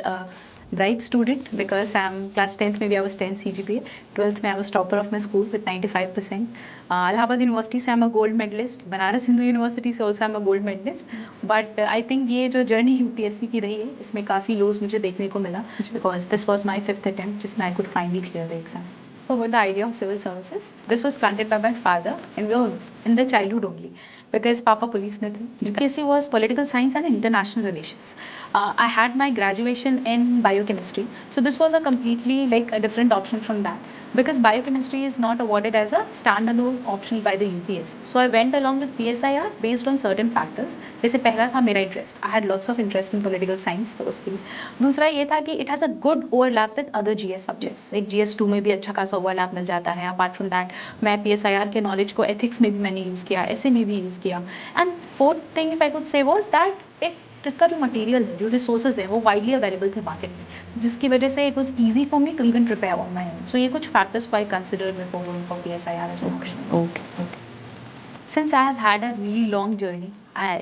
quote bright student because I'm class 10th maybe I was 10 CGPA, 12th में I was topper of my school with 95%. Allahabad University से I'm a gold medalist, Banaras Hindu University से also I'm a gold medalist. But I think ये जो journey UPSC की रही है इसमें काफ़ी lows मुझे देखने को मिला because this was my 5th attempt जिसमें I could finally clear the exam. So with the idea of civil services, this was planted by my father and we were in the childhood only. Because Papa police में थे. UPSC was political science and international relations. I had my graduation in biochemistry, so this was a completely like a different option from that. Because biochemistry is not awarded as a standalone option by the UPSC. So I went along with PSIR based on certain factors. जैसे पहला था मेरा interest. I had lots of interest in political science firstly. दूसरा ये था कि it has a good overlap with other GS subjects. Like GS2 में भी अच्छा खासा overlap मिल जाता है. Apart from that, मैं PSIR के knowledge को ethics में भी मैंने use किया, ऐसे में भी use किया. And fourth thing if I could say was that इसका जो मटेरियल है जो रिसोर्सेज है वो वाइडली अवेलेबल थे मार्केट में जिसकी वजह से it was easy for me to even prepare on my own. So ये कुछ फैक्टर्स को I consider before going for PSIR as an option. Okay. Since I have had a really long journey,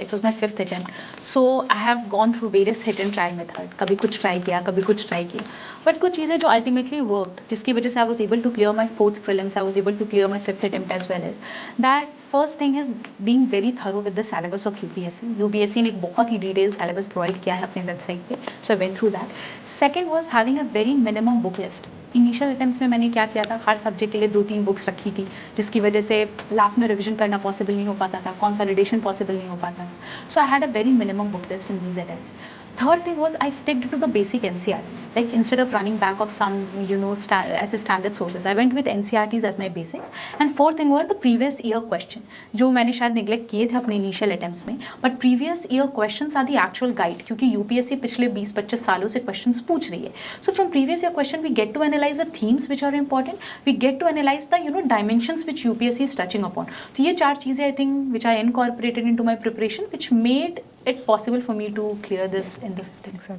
it was my 5th attempt. So I have gone through various hit and try method. कभी कुछ try किया, कभी कुछ try किया. But कुछ चीज़ें जो ultimately worked, जिसकी वजह से I was able to clear my 4th prelims, I was able to clear my 5th attempt as well as that. First thing is being very thorough with the syllabus of UPSC. UPSC ने एक बहुत ही detailed syllabus provide किया है अपने website पे. So I went through that. Second was having a very minimum book list. Initial attempts में मैंने क्या किया था हर सब्जेक्ट के लिए 2-3 बुक्स रखी थी जिसकी वजह से लास्ट में रिवीजन करना पॉसिबल नहीं हो पाता था, कंसोलिडेशन पॉसिबल नहीं हो पाता था. So I had a very minimum book list in these attempts. Third thing was I sticked to the basic NCERTs. Like instead of running back of some, as a standard sources, I went with NCERTs as my basics. And fourth thing were the previous year question, जो मैंने शायद neglect किए थे अपने initial attempts में. But previous year questions are the actual guide, क्योंकि UPSC पिछले 20-25 सालों से questions पूछ रही है. So from previous year question we get to analyze the themes which are important. We get to analyze the dimensions which UPSC is touching upon. तो ये 4 चीज़ें I think which I incorporated into my preparation, which made it possible for me to clear this in the 5th exam.